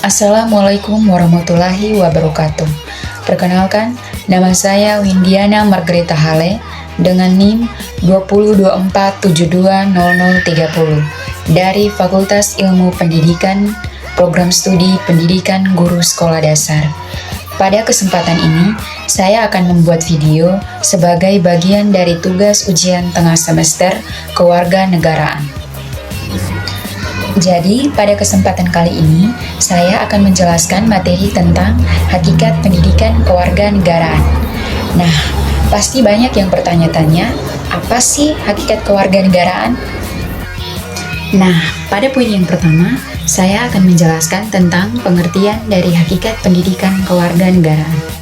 Assalamualaikum warahmatullahi wabarakatuh. Perkenalkan, nama saya Windiana Margareta Hale dengan NIM 2024720030 dari Fakultas Ilmu Pendidikan, Program Studi Pendidikan Guru Sekolah Dasar. Pada kesempatan ini, saya akan membuat video sebagai bagian dari tugas ujian tengah semester kewarganegaraan. Jadi, pada kesempatan kali ini, saya akan menjelaskan materi tentang hakikat pendidikan kewarganegaraan. Nah, pasti banyak yang bertanya-tanya, apa sih hakikat kewarganegaraan? Nah, pada poin yang pertama, saya akan menjelaskan tentang pengertian dari hakikat pendidikan kewarganegaraan.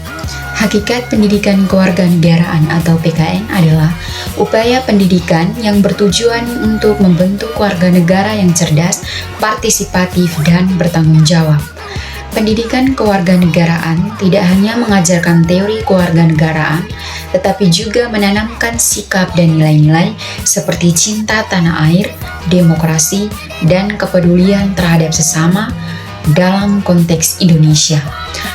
Hakikat pendidikan kewarganegaraan atau PKN adalah upaya pendidikan yang bertujuan untuk membentuk warga negara yang cerdas, partisipatif, dan bertanggung jawab. Pendidikan kewarganegaraan tidak hanya mengajarkan teori kewarganegaraan, tetapi juga menanamkan sikap dan nilai-nilai seperti cinta tanah air, demokrasi, dan kepedulian terhadap sesama dalam konteks Indonesia.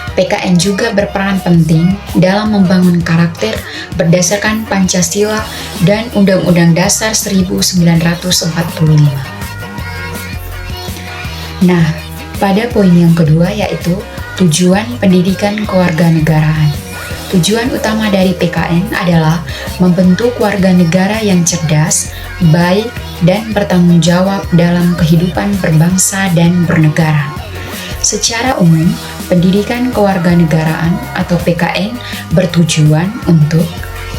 PKN juga berperan penting dalam membangun karakter berdasarkan Pancasila dan Undang-Undang Dasar 1945. Nah, pada poin yang kedua yaitu tujuan pendidikan kewarganegaraan. Tujuan utama dari PKN adalah membentuk warga negara yang cerdas, baik, dan bertanggung jawab dalam kehidupan berbangsa dan bernegara. Secara umum, pendidikan kewarganegaraan atau PKN bertujuan untuk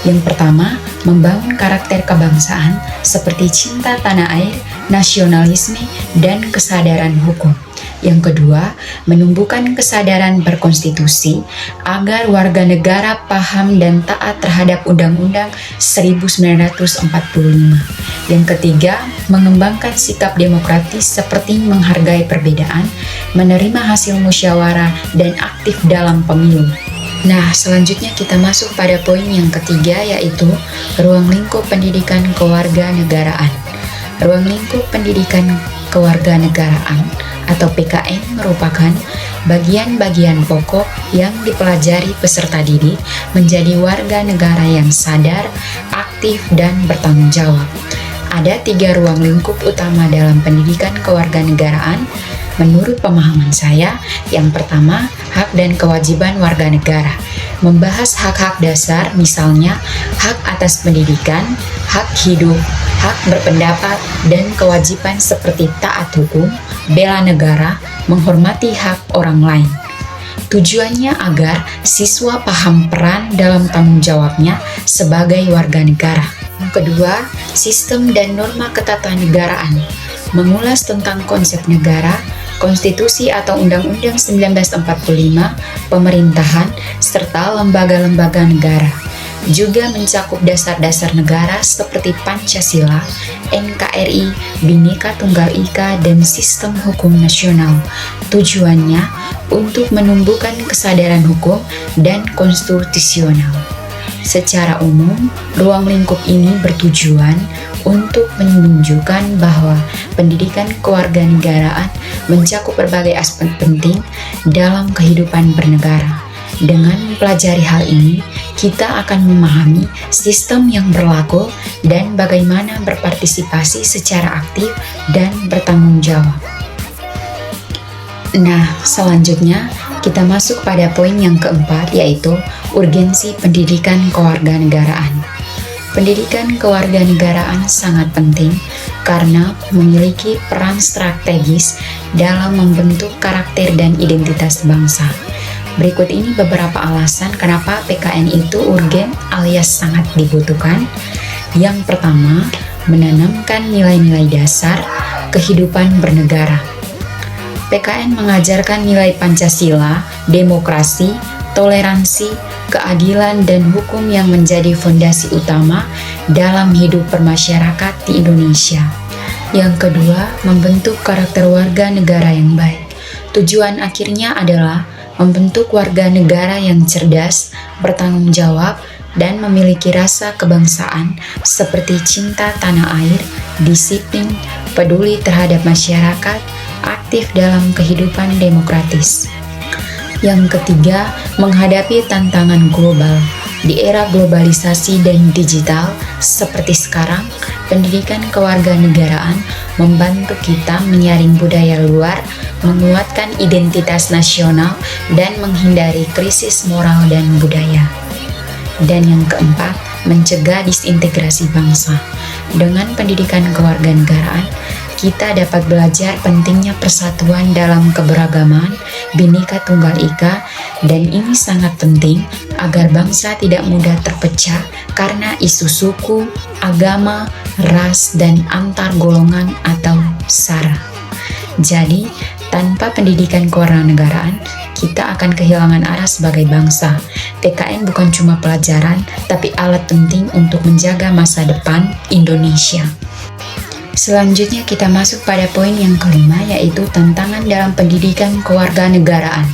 yang pertama, membangun karakter kebangsaan seperti cinta tanah air, nasionalisme, dan kesadaran hukum. Yang kedua, menumbuhkan kesadaran berkonstitusi agar warga negara paham dan taat terhadap Undang-Undang 1945. Yang ketiga, mengembangkan sikap demokratis seperti menghargai perbedaan, menerima hasil musyawarah, dan aktif dalam pemilu. Nah, selanjutnya kita masuk pada poin yang ketiga yaitu ruang lingkup pendidikan kewarganegaraan. Ruang lingkup pendidikan kewarganegaraan atau PKN merupakan bagian-bagian pokok yang dipelajari peserta didik menjadi warga negara yang sadar, aktif, dan bertanggung jawab. Ada 3 ruang lingkup utama dalam pendidikan kewarganegaraan. Menurut pemahaman saya, yang pertama, hak dan kewajiban warga negara. Membahas hak-hak dasar, misalnya hak atas pendidikan, hak hidup, hak berpendapat, dan kewajiban seperti taat hukum, bela negara, menghormati hak orang lain. Tujuannya agar siswa paham peran dalam tanggung jawabnya sebagai warga negara. Yang kedua, sistem dan norma ketatanegaraan. Mengulas tentang konsep negara, konstitusi atau Undang-Undang 1945, pemerintahan, serta lembaga-lembaga negara. Juga mencakup dasar-dasar negara seperti Pancasila, NKRI, Bhinneka Tunggal Ika, dan sistem hukum nasional. Tujuannya untuk menumbuhkan kesadaran hukum dan konstitusional. Secara umum, ruang lingkup ini bertujuan untuk menunjukkan bahwa pendidikan kewarganegaraan mencakup berbagai aspek penting dalam kehidupan bernegara. Dengan mempelajari hal ini, kita akan memahami sistem yang berlaku dan bagaimana berpartisipasi secara aktif dan bertanggung jawab. Nah, selanjutnya kita masuk pada poin yang keempat yaitu urgensi pendidikan kewarganegaraan. Pendidikan kewarganegaraan sangat penting karena memiliki peran strategis dalam membentuk karakter dan identitas bangsa. Berikut ini beberapa alasan kenapa PKN itu urgen alias sangat dibutuhkan. Yang pertama, menanamkan nilai-nilai dasar kehidupan bernegara. PKN mengajarkan nilai Pancasila, demokrasi, toleransi, keadilan, dan hukum yang menjadi fondasi utama dalam hidup bermasyarakat di Indonesia. Yang kedua, membentuk karakter warga negara yang baik. Tujuan akhirnya adalah membentuk warga negara yang cerdas, bertanggung jawab, dan memiliki rasa kebangsaan seperti cinta tanah air, disiplin, peduli terhadap masyarakat, aktif dalam kehidupan demokratis. Yang ketiga, menghadapi tantangan global. Di era globalisasi dan digital seperti sekarang, pendidikan kewarganegaraan membantu kita menyaring budaya luar, menguatkan identitas nasional, dan menghindari krisis moral dan budaya. Dan yang keempat, mencegah disintegrasi bangsa. Dengan pendidikan kewarganegaraan, kita dapat belajar pentingnya persatuan dalam keberagaman, Bhinneka Tunggal Ika, dan ini sangat penting agar bangsa tidak mudah terpecah karena isu suku, agama, ras, dan antar golongan atau SARA. Jadi, tanpa pendidikan kewarganegaraan, kita akan kehilangan arah sebagai bangsa. PKN bukan cuma pelajaran, tapi alat penting untuk menjaga masa depan Indonesia. Selanjutnya kita masuk pada poin yang kelima, yaitu tantangan dalam pendidikan kewarganegaraan.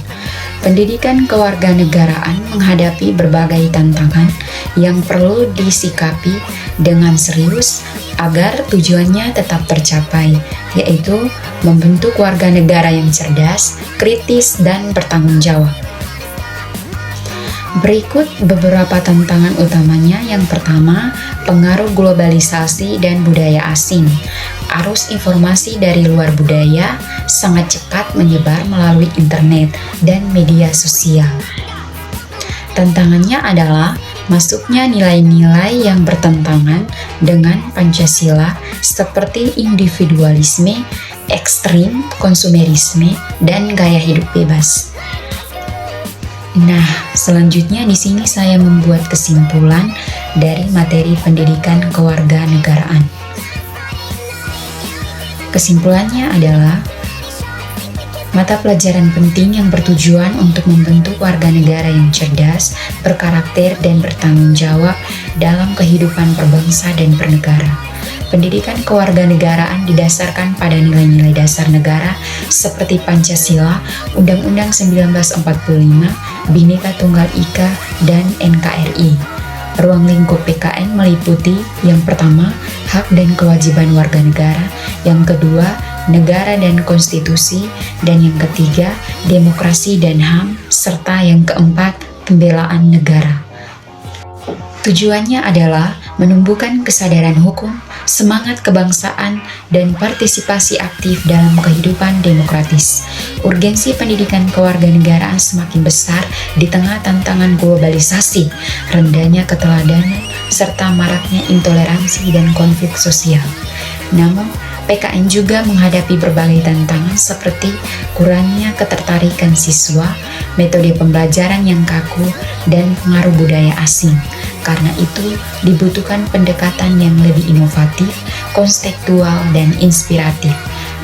Pendidikan kewarganegaraan menghadapi berbagai tantangan yang perlu disikapi dengan serius agar tujuannya tetap tercapai, yaitu membentuk warga negara yang cerdas, kritis, dan bertanggung jawab. Berikut beberapa tantangan utamanya. Yang pertama, pengaruh globalisasi dan budaya asing. Arus informasi dari luar budaya sangat cepat menyebar melalui internet dan media sosial. Tantangannya adalah masuknya nilai-nilai yang bertentangan dengan Pancasila seperti individualisme, ekstrim, konsumerisme, dan gaya hidup bebas. Nah, selanjutnya di sini saya membuat kesimpulan dari materi pendidikan kewarganegaraan. Kesimpulannya adalah mata pelajaran penting yang bertujuan untuk membentuk warga negara yang cerdas, berkarakter, dan bertanggung jawab dalam kehidupan berbangsa dan bernegara. Pendidikan kewarganegaraan didasarkan pada nilai-nilai dasar negara seperti Pancasila, Undang-Undang 1945, Bhinneka Tunggal Ika, dan NKRI. Ruang lingkup PKN meliputi yang pertama, hak dan kewajiban warga negara, yang kedua, negara dan konstitusi, dan yang ketiga, demokrasi dan HAM, serta yang keempat, pembelaan negara. Tujuannya adalah menumbuhkan kesadaran hukum, semangat kebangsaan, dan partisipasi aktif dalam kehidupan demokratis. Urgensi pendidikan kewarganegaraan semakin besar di tengah tantangan globalisasi, rendahnya keteladanan, serta maraknya intoleransi dan konflik sosial. Namun, PKN juga menghadapi berbagai tantangan seperti kurangnya ketertarikan siswa, metode pembelajaran yang kaku, dan pengaruh budaya asing. Karena itu, dibutuhkan pendekatan yang lebih inovatif, konstekstual, dan inspiratif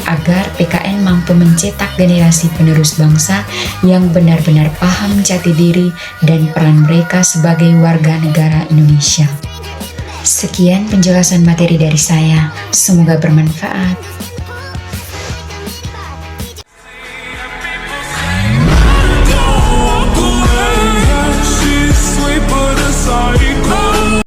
agar PKN mampu mencetak generasi penerus bangsa yang benar-benar paham jati diri dan peran mereka sebagai warga negara Indonesia. Sekian penjelasan materi dari saya, semoga bermanfaat.